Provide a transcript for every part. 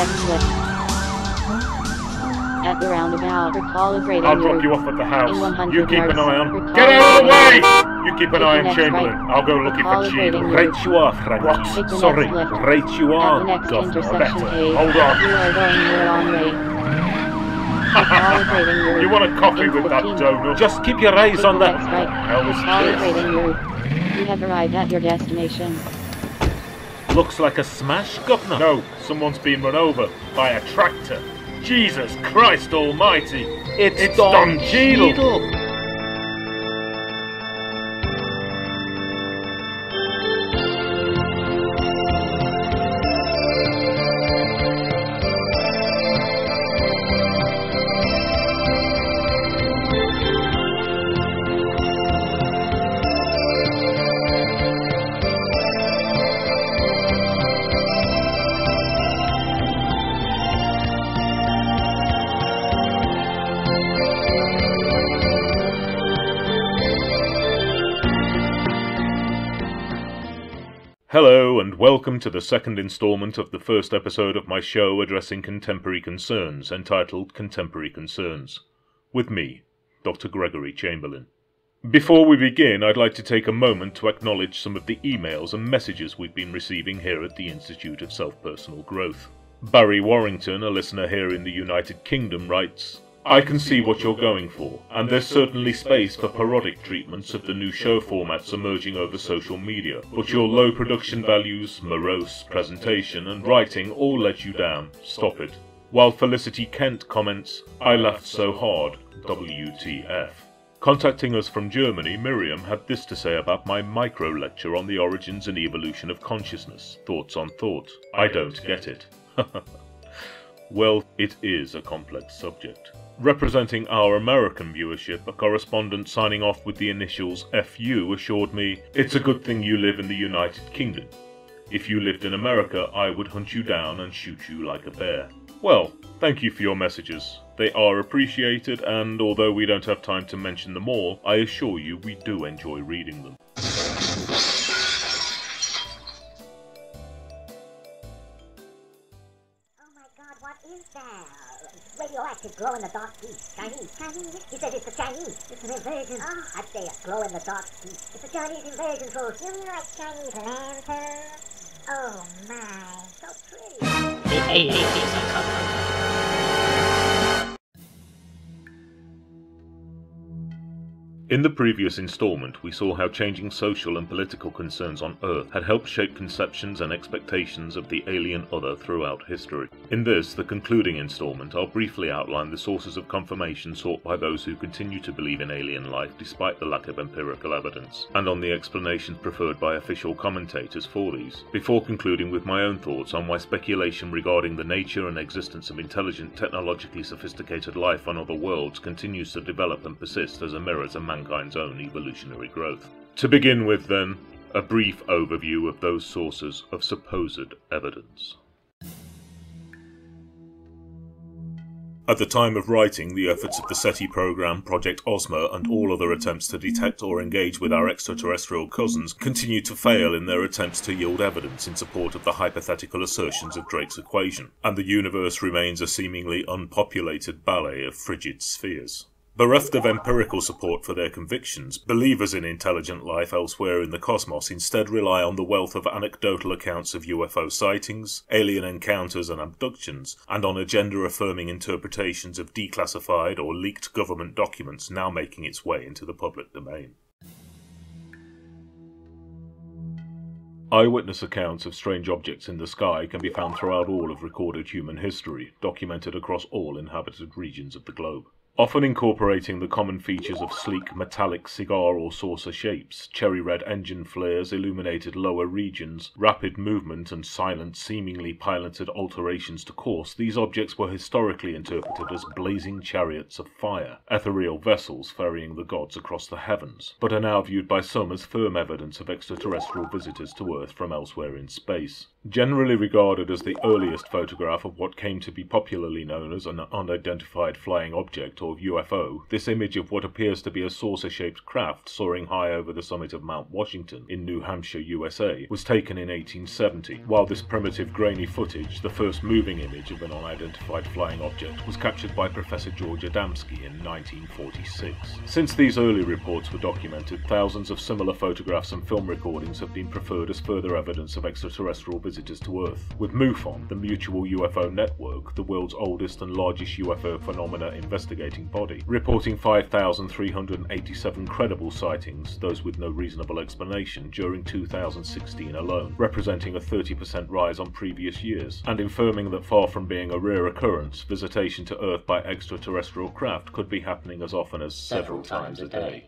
next lift. At the roundabout, recalibrating I'll drop you off at the house. In 100 You keep an yards, eye on... Get out of the way! You keep an eye on next Chamberlain. right. I'll go looking for Cheadle. Recalibrating Right you are, Frankie. Take the Sorry, next left. right you At are, the next Governor. intersection Better. page, Hold on. you are going your own way. Recalibrating your You want a coffee in with that 15. donut? Just keep your eyes Take on the that. next right. Hell's Recalibrating your... You have arrived at your destination. Looks like a smash, Governor. No, someone's been run over by a tractor. Jesus Christ almighty! It's Don Cheadle! Hello, and welcome to the second instalment of the first episode of my show addressing contemporary concerns, entitled Contemporary Concerns, with me, Dr. Gregory Chamberlain. Before we begin, I'd like to take a moment to acknowledge some of the emails and messages we've been receiving here at the Institute of Self-Personal Growth. Barry Warrington, a listener here in the United Kingdom, writes, I can see what you're going for, and there's certainly space for parodic treatments of the new show formats emerging over social media, but your low production values, morose presentation, and writing all let you down. Stop it. While Felicity Kent comments, I laughed so hard, WTF. Contacting us from Germany, Miriam had this to say about my micro-lecture on the origins and evolution of consciousness, Thoughts on Thought. I don't get it. Well, it is a complex subject. Representing our American viewership, a correspondent signing off with the initials FU assured me, it's a good thing you live in the United Kingdom. If you lived in America, I would hunt you down and shoot you like a bear. Well, thank you for your messages. They are appreciated, and although we don't have time to mention them all, I assure you we do enjoy reading them. Radioactive glow-in-the-dark piece. Chinese. He said it's the Chinese. It's an invasion. Oh, I'd say a glow-in-the-dark piece. It's a Chinese invasion force. You mean like Chinese lanterns? Oh my, so pretty. In the previous installment, we saw how changing social and political concerns on Earth had helped shape conceptions and expectations of the alien other throughout history. In this, the concluding installment, I'll briefly outline the sources of confirmation sought by those who continue to believe in alien life despite the lack of empirical evidence, and on the explanations preferred by official commentators for these, before concluding with my own thoughts on why speculation regarding the nature and existence of intelligent, technologically sophisticated life on other worlds continues to develop and persist as a mirror to mankind's own evolutionary growth. To begin with, then, a brief overview of those sources of supposed evidence. At the time of writing, the efforts of the SETI program, Project Ozma, and all other attempts to detect or engage with our extraterrestrial cousins continue to fail in their attempts to yield evidence in support of the hypothetical assertions of Drake's equation, and the universe remains a seemingly unpopulated ballet of frigid spheres. Bereft of empirical support for their convictions, believers in intelligent life elsewhere in the cosmos instead rely on the wealth of anecdotal accounts of UFO sightings, alien encounters and abductions, and on agenda-affirming interpretations of declassified or leaked government documents now making its way into the public domain. Eyewitness accounts of strange objects in the sky can be found throughout all of recorded human history, documented across all inhabited regions of the globe. Often incorporating the common features of sleek metallic cigar or saucer shapes, cherry-red engine flares, illuminated lower regions, rapid movement and silent, seemingly piloted alterations to course, these objects were historically interpreted as blazing chariots of fire, ethereal vessels ferrying the gods across the heavens, but are now viewed by some as firm evidence of extraterrestrial visitors to Earth from elsewhere in space. Generally regarded as the earliest photograph of what came to be popularly known as an unidentified flying object or or UFO, this image of what appears to be a saucer-shaped craft soaring high over the summit of Mount Washington in New Hampshire, USA, was taken in 1870, while this primitive grainy footage, the first moving image of an unidentified flying object, was captured by Professor George Adamski in 1946. Since these early reports were documented, thousands of similar photographs and film recordings have been preferred as further evidence of extraterrestrial visitors to Earth, with MUFON, the Mutual UFO Network, the world's oldest and largest UFO phenomena investigating body, reporting 5,387 credible sightings, those with no reasonable explanation, during 2016 alone, representing a 30% rise on previous years, and infirming that far from being a rare occurrence, visitation to Earth by extraterrestrial craft could be happening as often as several times a day.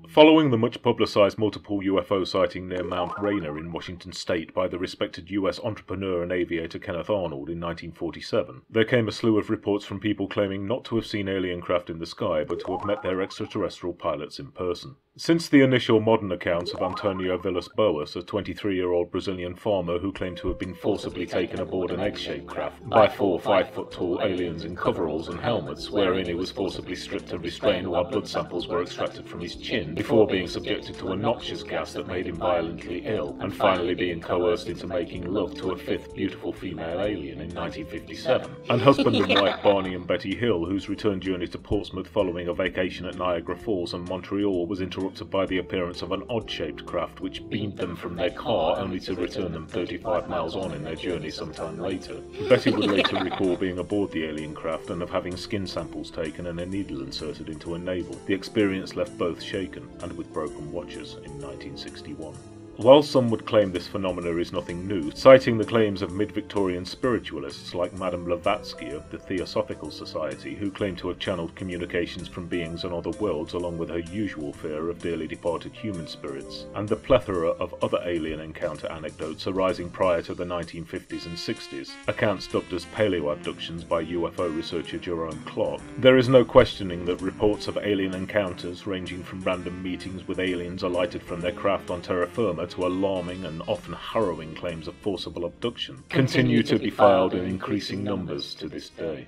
Following the much-publicised multiple UFO sighting near Mount Rainier in Washington state by the respected US entrepreneur and aviator Kenneth Arnold in 1947, there came a slew of reports from people claiming not to have seen alien craft in the sky but to have met their extraterrestrial pilots in person. Since the initial modern accounts of Antonio Villas-Boas, a 23-year-old Brazilian farmer who claimed to have been forcibly taken aboard an egg-shaped craft by 4 5-foot-tall aliens in coveralls and helmets, wherein he was forcibly stripped and restrained while blood samples were extracted from his chin, before being subjected to a noxious gas that made him violently ill, and finally being coerced into making love to a fifth beautiful female alien in 1957, and husband and wife Barney and Betty Hill, whose return journey to Portsmouth following a vacation at Niagara Falls and Montreal was interrupted by the appearance of an odd-shaped craft which beamed them from their car only to return them 35 miles on in their journey sometime later. Betty would later recall being aboard the alien craft and of having skin samples taken and a needle inserted into her navel. The experience left both shaken and with broken watches in 1961. While some would claim this phenomena is nothing new, citing the claims of mid-Victorian spiritualists like Madame Blavatsky of the Theosophical Society, who claim to have channeled communications from beings on other worlds along with her usual fear of dearly departed human spirits, and the plethora of other alien encounter anecdotes arising prior to the 1950s and 60s, accounts dubbed as paleo-abductions by UFO researcher Jerome Clark, there is no questioning that reports of alien encounters ranging from random meetings with aliens alighted from their craft on terra firma to alarming and often harrowing claims of forcible abduction continue to be filed in increasing numbers to this day.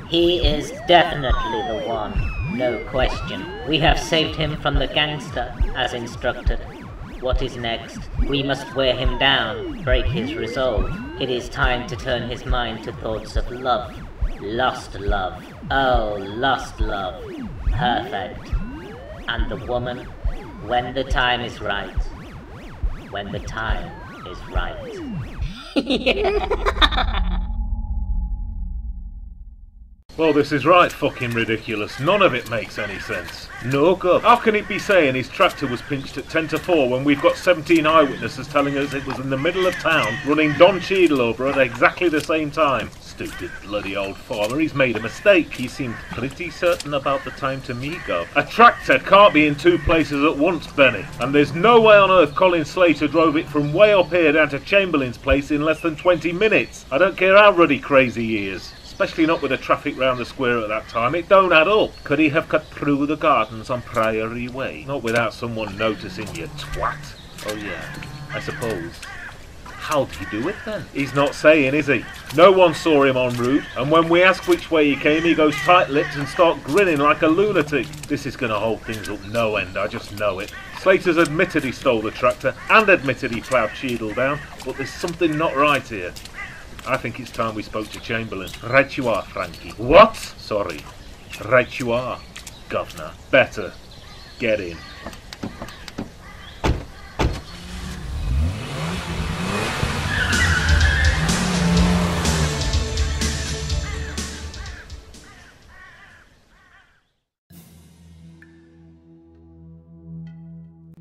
He is definitely the one, no question. We have saved him from the gangster, as instructed. What is next? We must wear him down, break his resolve. It is time to turn his mind to thoughts of love. Lost love. Oh, lost love. Perfect. And the woman, when the time is right. When the time is right. Well, this is right fucking ridiculous. None of it makes any sense. No good. How can it be saying his tractor was pinched at 10 to 4 when we've got 17 eyewitnesses telling us it was in the middle of town running Don Cheadle over at exactly the same time? Stupid bloody old farmer, he's made a mistake. He seemed pretty certain about the time to me, Gov. A tractor can't be in two places at once, Benny. And there's no way on earth Colin Slater drove it from way up here down to Chamberlain's place in less than 20 minutes. I don't care how ruddy crazy he is. Especially not with the traffic round the square at that time. It don't add up. Could he have cut through the gardens on Priory Way? Not without someone noticing, you twat. Oh yeah, I suppose. How'd he do it then? He's not saying, is he? No one saw him en route, and when we ask which way he came, he goes tight-lipped and starts grinning like a lunatic. This is going to hold things up no end, I just know it. Slater's admitted he stole the tractor, and admitted he ploughed Cheadle down, but there's something not right here. I think it's time we spoke to Chamberlain. Right you are, Frankie. What? Sorry. Right you are, Governor. Better. Get in.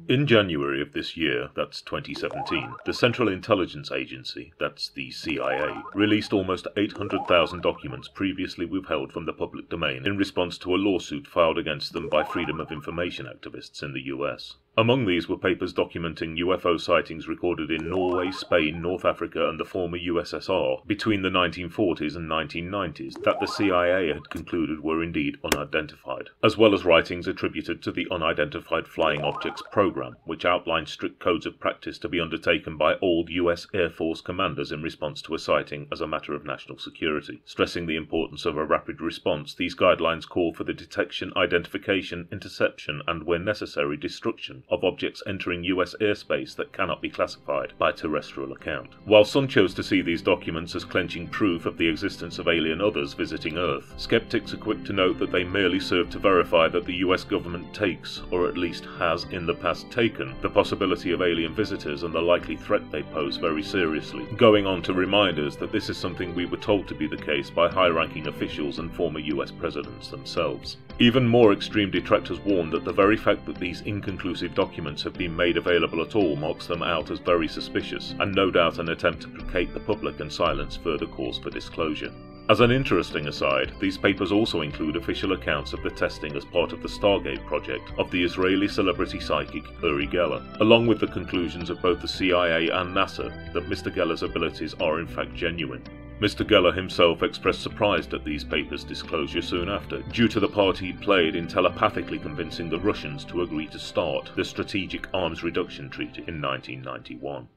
In January of this year, that's 2017, the Central Intelligence Agency, that's the CIA, released almost 800,000 documents previously withheld from the public domain in response to a lawsuit filed against them by Freedom of Information activists in the US. Among these were papers documenting UFO sightings recorded in Norway, Spain, North Africa and the former USSR between the 1940s and 1990s that the CIA had concluded were indeed unidentified, as well as writings attributed to the Unidentified Flying Objects Program, which outlined strict codes of practice to be undertaken by all US Air Force commanders in response to a sighting as a matter of national security. Stressing the importance of a rapid response, these guidelines call for the detection, identification, interception and, where necessary, destruction of objects entering US airspace that cannot be classified by terrestrial account. While some chose to see these documents as clenching proof of the existence of alien others visiting Earth, skeptics are quick to note that they merely serve to verify that the US government takes, or at least has in the past taken, the possibility of alien visitors and the likely threat they pose very seriously, going on to remind us that this is something we were told to be the case by high-ranking officials and former US presidents themselves. Even more extreme detractors warn that the very fact that these inconclusive documents have been made available at all marks them out as very suspicious, and no doubt an attempt to placate the public and silence further calls for disclosure. As an interesting aside, these papers also include official accounts of the testing as part of the Stargate project of the Israeli celebrity psychic Uri Geller, along with the conclusions of both the CIA and NASA that Mr. Geller's abilities are in fact genuine. Mr. Geller himself expressed surprise at these papers' disclosure soon after, due to the part he played in telepathically convincing the Russians to agree to start the Strategic Arms Reduction Treaty in 1991.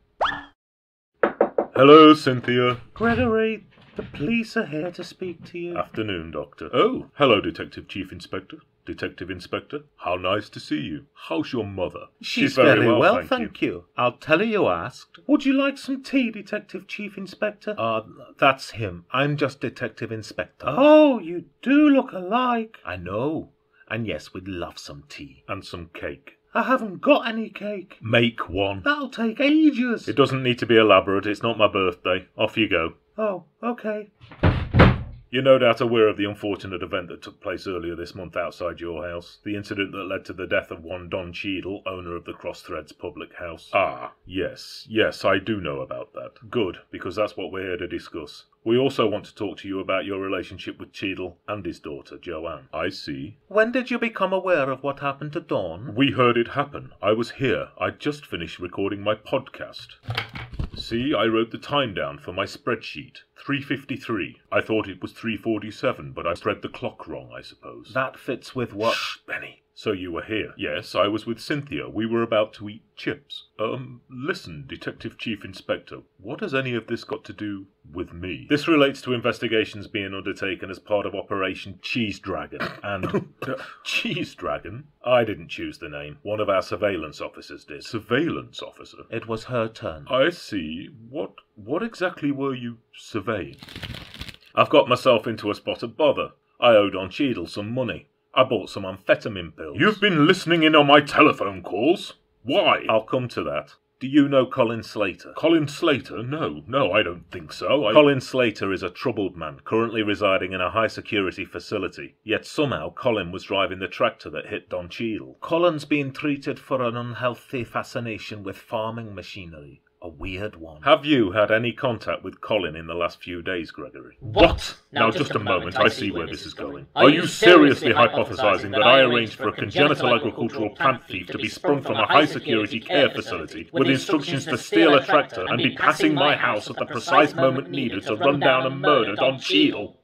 Hello, Cynthia. Gregory, the police are here to speak to you. Afternoon, Doctor. Oh, hello, Detective Chief Inspector. Detective Inspector, how nice to see you. How's your mother? She's very well, thank you. I'll tell her you asked. Would you like some tea, Detective Chief Inspector? That's him. I'm just Detective Inspector. Oh, you do look alike. I know. And yes, we'd love some tea. And some cake. I haven't got any cake. Make one. That'll take ages. It doesn't need to be elaborate. It's not my birthday. Off you go. Oh, okay. You're no doubt aware of the unfortunate event that took place earlier this month outside your house. The incident that led to the death of one Don Cheadle, owner of the Crossthreads public house. Ah, yes, I do know about that. Good, because that's what we're here to discuss. We also want to talk to you about your relationship with Cheadle and his daughter, Joanne. I see. When did you become aware of what happened to Dawn? We heard it happen. I was here. I'd just finished recording my podcast. See, I wrote the time down for my spreadsheet. 3:53. I thought it was 3:47, but I read the clock wrong, I suppose. That fits with what... Shh, Benny. So you were here? Yes, I was with Cynthia. We were about to eat chips. Listen, Detective Chief Inspector, what has any of this got to do with me? This relates to investigations being undertaken as part of Operation Cheese Dragon. And... Cheese Dragon? I didn't choose the name. One of our surveillance officers did. Surveillance officer? It was her turn. I see. What exactly were you surveying? I've got myself into a spot of bother. I owed on Cheadle some money. I bought some amphetamine pills. You've been listening in on my telephone calls? Why? I'll come to that. Do you know Colin Slater? Colin Slater? No, I don't think so. Colin Slater is a troubled man, currently residing in a high-security facility. Yet somehow Colin was driving the tractor that hit Don Cheadle. Colin's being treated for an unhealthy fascination with farming machinery. A weird one. Have you had any contact with Colin in the last few days, Gregory? What? Now just a moment, I see where this is going. Are you seriously hypothesizing that I arranged for a congenital agricultural plant thief to be sprung from a high-security care facility with instructions to steal a tractor and be passing my house at the precise moment needed to run down and murder Don Cheadle?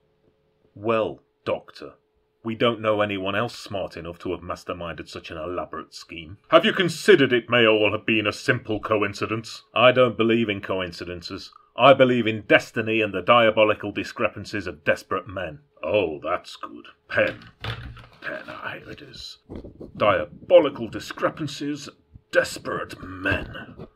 Well, Doctor, we don't know anyone else smart enough to have masterminded such an elaborate scheme. Have you considered it may all have been a simple coincidence? I don't believe in coincidences. I believe in destiny and the diabolical discrepancies of desperate men. Oh, that's good. Pen, here it is. Diabolical discrepancies, desperate men.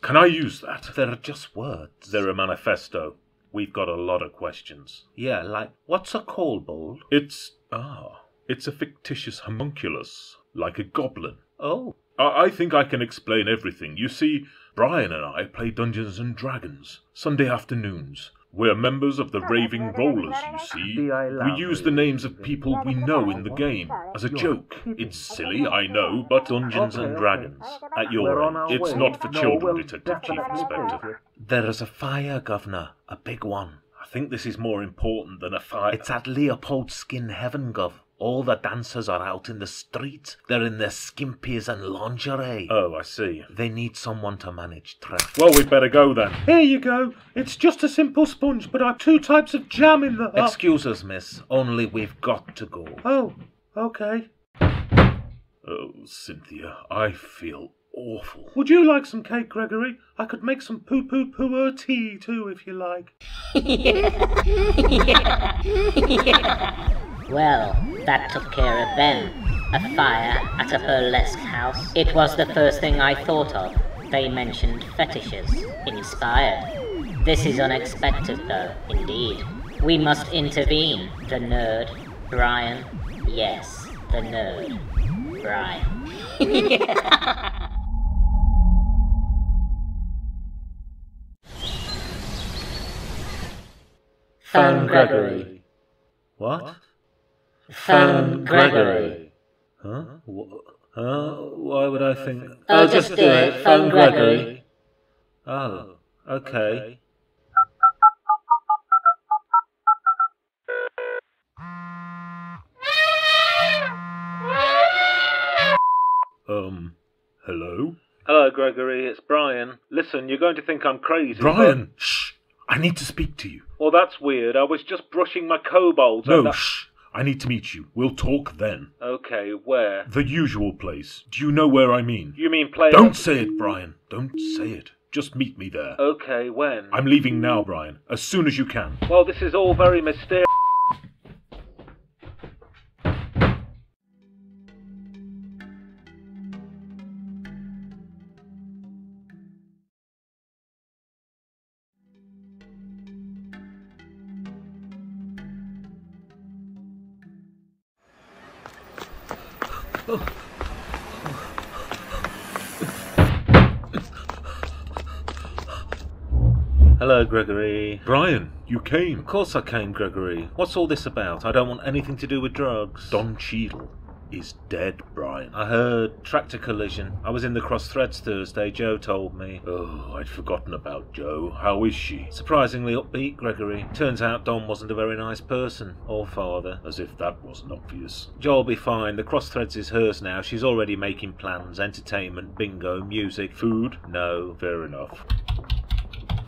Can I use that? They're just words. They're a manifesto. We've got a lot of questions. Yeah, like, what's a kobold? It's a fictitious homunculus, like a goblin. Oh. I think I can explain everything. You see, Brian and I play Dungeons and Dragons, Sunday afternoons. We're members of the Raving Rollers, you see. We use the names of people we know in the game, as a joke. It's silly, I know, but Dungeons and Dragons. At your age, it's not for children, Detective Chief Inspector. There is a fire, Governor. A big one. I think this is more important than a fire. It's at Leopold's Skin Heaven, Gov. All the dancers are out in the street. They're in their skimpies and lingerie. Oh, I see. They need someone to manage traffic. Well, we'd better go then. Here you go. It's just a simple sponge, but I've 2 types of jam in the... Excuse us, miss. Only we've got to go. Oh, okay. Oh, Cynthia, I feel awful. Would you like some cake, Gregory? I could make some poo-poo-poo tea, too, if you like. Well, that took care of them. A fire at a burlesque house. It was the first thing I thought of. They mentioned fetishes. Inspired. This is unexpected, though, indeed. We must intervene. The nerd, Brian. Yes, the nerd, Brian. Phone Gregory. What? Phone Gregory. Huh? Why would I think... Oh, just do it. Phone Gregory. Oh, okay. Hello? Hello, Gregory, it's Brian. Listen, you're going to think I'm crazy. Brian! Shh! I need to speak to you. Well, that's weird. I was just brushing my kobolds. No, shh! I need to meet you. We'll talk then. Okay, where? The usual place. Do you know where I mean? You mean play... Don't say it, Brian. Don't say it. Just meet me there. Okay, when? I'm leaving now, Brian. As soon as you can. Well, this is all very mysterious. Hello, Gregory. Brian, you came. Of course I came, Gregory. What's all this about? I don't want anything to do with drugs. Don Cheadle is dead, Brian. I heard. Tractor collision. I was in the Cross Threads Thursday, Joe told me. Oh, I'd forgotten about Joe. How is she? Surprisingly upbeat, Gregory. Turns out Don wasn't a very nice person. Or father. As if that wasn't obvious. Joe'll be fine. The Cross Threads is hers now. She's already making plans. Entertainment, bingo, music. Food? No. Fair enough.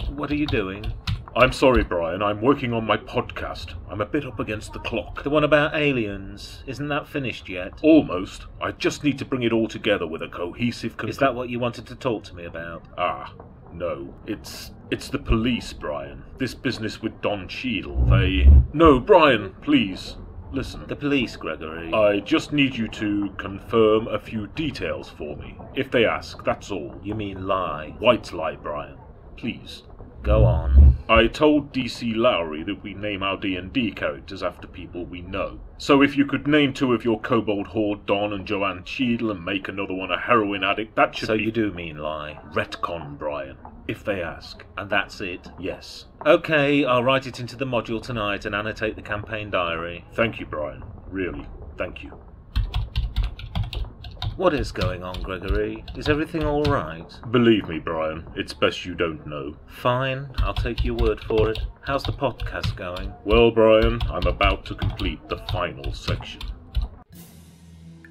What are you doing? I'm sorry, Brian. I'm working on my podcast. I'm a bit up against the clock. The one about aliens. Isn't that finished yet? Almost. I just need to bring it all together with a cohesive... Is that what you wanted to talk to me about? Ah, no. It's the police, Brian. This business with Don Cheadle. They... No, Brian, please. Listen. The police, Gregory. I just need you to confirm a few details for me. If they ask, that's all. You mean lie? White lie, Brian. Please. Go on. I told DC Lowry that we name our D&D characters after people we know. So if you could name 2 of your kobold horde, Don and Joanne Cheadle, and make another one a heroin addict, that should be... So you do mean lie? Retcon, Brian. If they ask. And that's it? Yes. Okay, I'll write it into the module tonight and annotate the campaign diary. Thank you, Brian. Really, thank you. What is going on, Gregory? Is everything all right? Believe me, Brian, it's best you don't know. Fine, I'll take your word for it. How's the podcast going? Well, Brian, I'm about to complete the final section.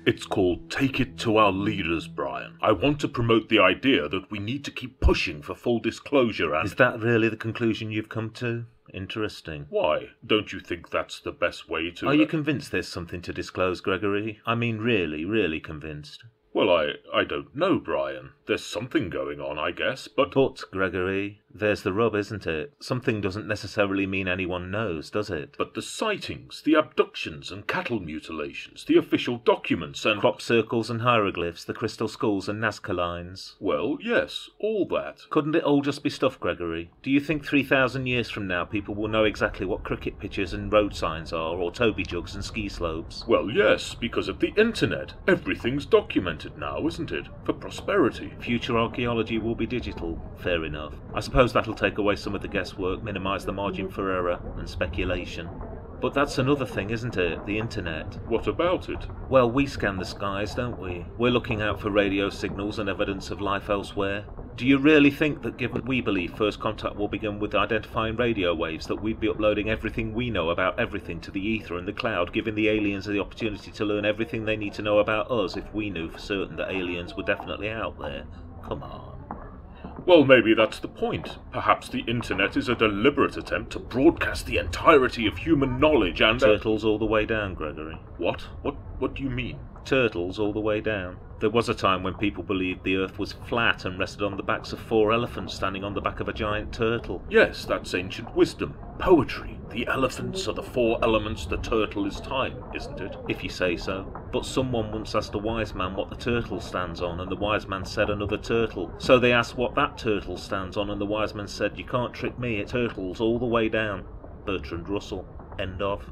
It's called Take It to Our Leaders, Brian. I want to promote the idea that we need to keep pushing for full disclosure and... Is that really the conclusion you've come to? Interesting. Why? Don't you think that's the best way to... Are you convinced there's something to disclose, Gregory? I mean really, really convinced. Well, I don't know, Brian. There's something going on, I guess, but... But, Gregory, there's the rub, isn't it? Something doesn't necessarily mean anyone knows, does it? But the sightings, the abductions and cattle mutilations, the official documents and... Crop circles and hieroglyphs, the crystal skulls and Nazca lines. Well, yes, all that. Couldn't it all just be stuff, Gregory? Do you think 3,000 years from now people will know exactly what cricket pitches and road signs are, or Toby jugs and ski slopes? Well, yes, because of the internet. Everything's documented now, isn't it? For prosperity. Future archaeology will be digital. Fair enough. I suppose that'll take away some of the guesswork, minimise the margin for error and speculation. But that's another thing, isn't it? The internet. What about it? Well, we scan the skies, don't we? We're looking out for radio signals and evidence of life elsewhere. Do you really think that given we believe first contact will begin with identifying radio waves, that we'd be uploading everything we know about everything to the ether and the cloud, giving the aliens the opportunity to learn everything they need to know about us if we knew for certain that aliens were definitely out there? Come on. Well, maybe that's the point. Perhaps the internet is a deliberate attempt to broadcast the entirety of human knowledge and... Turtles all the way down, Gregory. What? What do you mean? Turtles all the way down. There was a time when people believed the earth was flat and rested on the backs of 4 elephants standing on the back of a giant turtle. Yes, that's ancient wisdom. Poetry. The elephants are the 4 elements, the turtle is time, isn't it? If you say so. But someone once asked a wise man what the turtle stands on, and the wise man said another turtle. So they asked what that turtle stands on, and the wise man said, "You can't trick me, it turtles all the way down." Bertrand Russell. End of.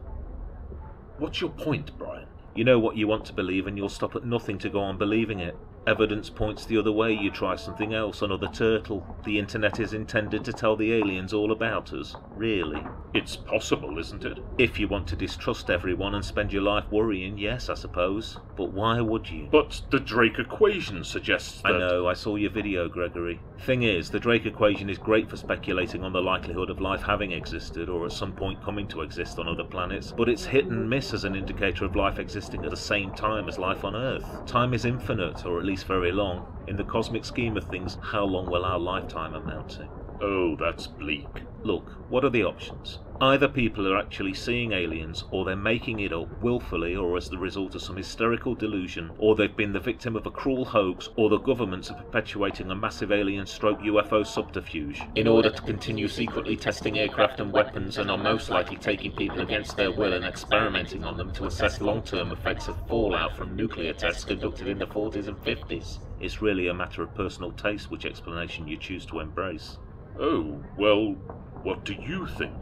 What's your point, Brian? You know what you want to believe and you'll stop at nothing to go on believing it. Evidence points the other way, you try something else, another turtle. The internet is intended to tell the aliens all about us. Really. It's possible, isn't it? If you want to distrust everyone and spend your life worrying, yes, I suppose. But why would you? But the Drake equation suggests that... I know, I saw your video, Gregory. Thing is, the Drake equation is great for speculating on the likelihood of life having existed, or at some point coming to exist on other planets, but it's hit and miss as an indicator of life existing at the same time as life on Earth. Time is infinite, or at least very long. In the cosmic scheme of things, how long will our lifetime amount to? Oh, that's bleak. Look, what are the options? Either people are actually seeing aliens, or they're making it up willfully or as the result of some hysterical delusion, or they've been the victim of a cruel hoax, or the governments are perpetuating a massive alien-stroke UFO subterfuge in order to continue secretly testing aircraft and weapons, and are most likely taking people against their will and experimenting on them to assess long-term effects of fallout from nuclear tests conducted in the 40s and 50s. It's really a matter of personal taste which explanation you choose to embrace. Oh, well, what do you think?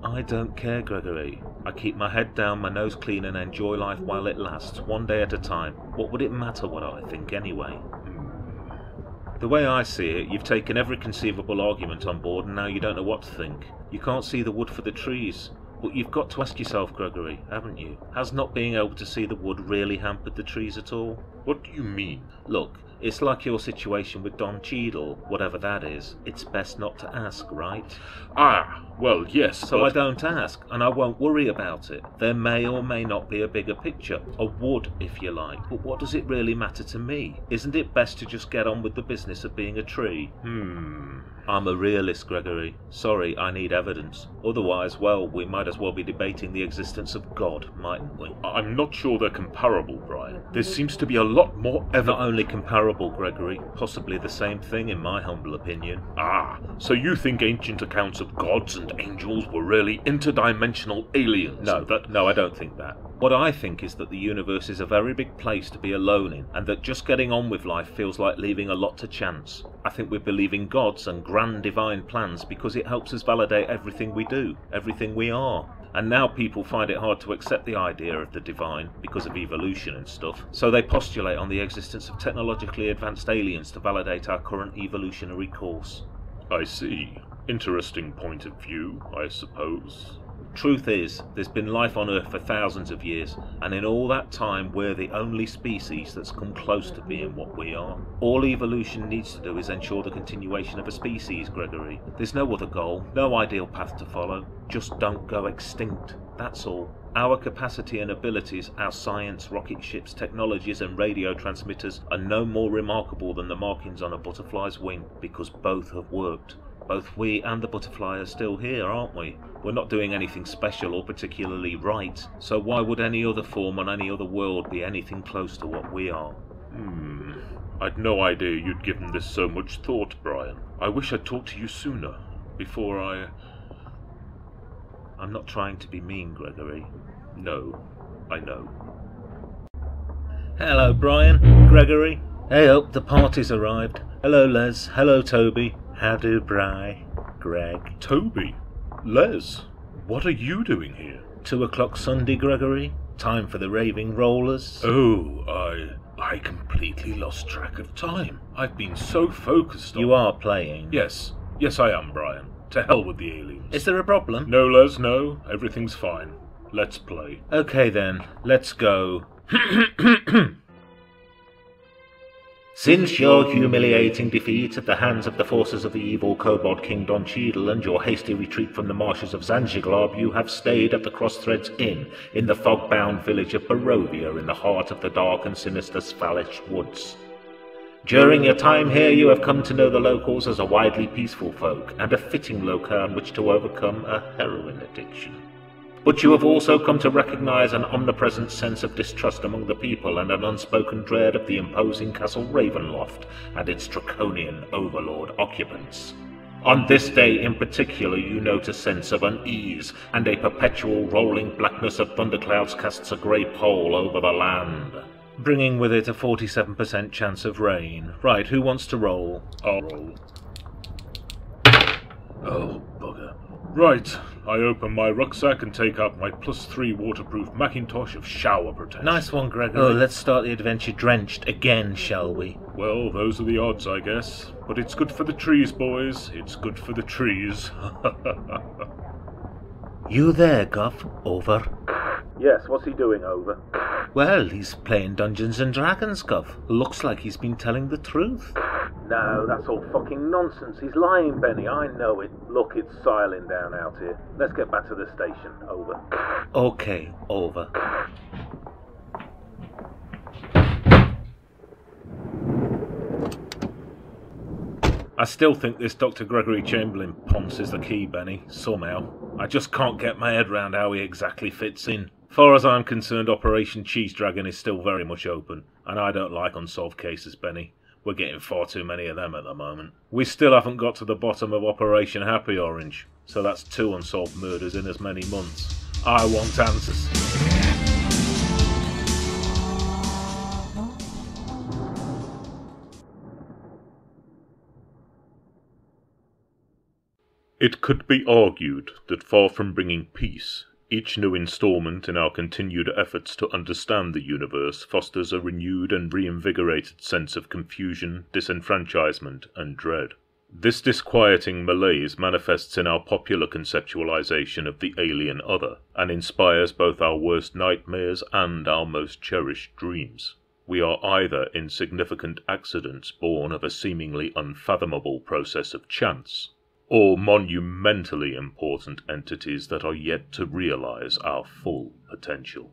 I don't care, Gregory. I keep my head down, my nose clean, and enjoy life while it lasts, one day at a time. What would it matter what I think, anyway? The way I see it, you've taken every conceivable argument on board, and now you don't know what to think. You can't see the wood for the trees. But you've got to ask yourself, Gregory, haven't you? Has not being able to see the wood really hampered the trees at all? What do you mean? Look, it's like your situation with Don Cheadle, whatever that is. It's best not to ask, right? Ah, well, yes, So I don't ask, and I won't worry about it. There may or may not be a bigger picture, a wood, if you like. But what does it really matter to me? Isn't it best to just get on with the business of being a tree? I'm a realist, Gregory. Sorry, I need evidence. Otherwise, well, we might as well be debating the existence of God, mightn't we? I'm not sure they're comparable, Brian. There seems to be a lot more evidence. Not only comparable, Gregory, possibly the same thing in my humble opinion. Ah, so you think ancient accounts of gods and angels were really interdimensional aliens? No, I don't think that. What I think is that the universe is a very big place to be alone in, and that just getting on with life feels like leaving a lot to chance. I think we believe in gods and grand divine plans because it helps us validate everything we do, everything we are. And now people find it hard to accept the idea of the divine because of evolution and stuff, so they postulate on the existence of technologically advanced aliens to validate our current evolutionary course. I see. Interesting point of view, I suppose. Truth is, there's been life on Earth for thousands of years, and in all that time we're the only species that's come close to being what we are. All evolution needs to do is ensure the continuation of a species, Gregory. There's no other goal, no ideal path to follow. Just don't go extinct, that's all. Our capacity and abilities, our science, rocket ships, technologies and radio transmitters are no more remarkable than the markings on a butterfly's wing, because both have worked. Both we and the butterfly are still here, aren't we? We're not doing anything special or particularly right, so why would any other form on any other world be anything close to what we are? I'd no idea you'd given this so much thought, Brian. I wish I'd talked to you sooner, before I'm not trying to be mean, Gregory. No, I know. Hello, Brian. Gregory. Hey up, the party's arrived. Hello, Les. Hello, Toby. How do, Bri? Greg. Toby? Les? What are you doing here? 2 o'clock Sunday, Gregory. Time for the raving rollers. Oh, I completely lost track of time. I've been so focused on... You are playing? Yes, I am, Brian. To hell with the aliens. Is there a problem? No, Les, no. Everything's fine. Let's play. Okay then, let's go. Since your humiliating defeat at the hands of the forces of the evil kobold King Don Cheadle and your hasty retreat from the marshes of Zanziglob, you have stayed at the Crossthreads Inn in the fog-bound village of Barovia in the heart of the dark and sinister Svalish woods. During your time here, you have come to know the locals as a widely peaceful folk and a fitting locale in which to overcome a heroin addiction. But you have also come to recognize an omnipresent sense of distrust among the people and an unspoken dread of the imposing Castle Ravenloft and its draconian overlord occupants. On this day in particular, you note a sense of unease, and a perpetual rolling blackness of thunderclouds casts a grey pall over the land, bringing with it a 47% chance of rain. Right, who wants to roll? I'll roll. Oh, bugger. Right, I open my rucksack and take out my +3 waterproof Macintosh of shower protection. Nice one, Gregory. Oh, let's start the adventure drenched again, shall we? Well, those are the odds, I guess. But it's good for the trees, boys. It's good for the trees. You there, Guff? Over. Yes, what's he doing, over? Well, he's playing Dungeons and Dragons, Guff. Looks like he's been telling the truth. No, that's all fucking nonsense. He's lying, Benny. I know it. Look, it's silent down out here. Let's get back to the station. Over. Okay, over. I still think this Dr. Gregory Chamberlain ponce is the key, Benny, somehow. I just can't get my head round how he exactly fits in. Far as I'm concerned, Operation Cheese Dragon is still very much open, and I don't like unsolved cases, Benny. We're getting far too many of them at the moment. We still haven't got to the bottom of Operation Happy Orange, so that's 2 unsolved murders in as many months. I want answers. It could be argued that far from bringing peace, each new installment in our continued efforts to understand the universe fosters a renewed and reinvigorated sense of confusion, disenfranchisement, and dread. This disquieting malaise manifests in our popular conceptualization of the alien other, and inspires both our worst nightmares and our most cherished dreams. We are either insignificant accidents born of a seemingly unfathomable process of chance, or monumentally important entities that are yet to realize our full potential.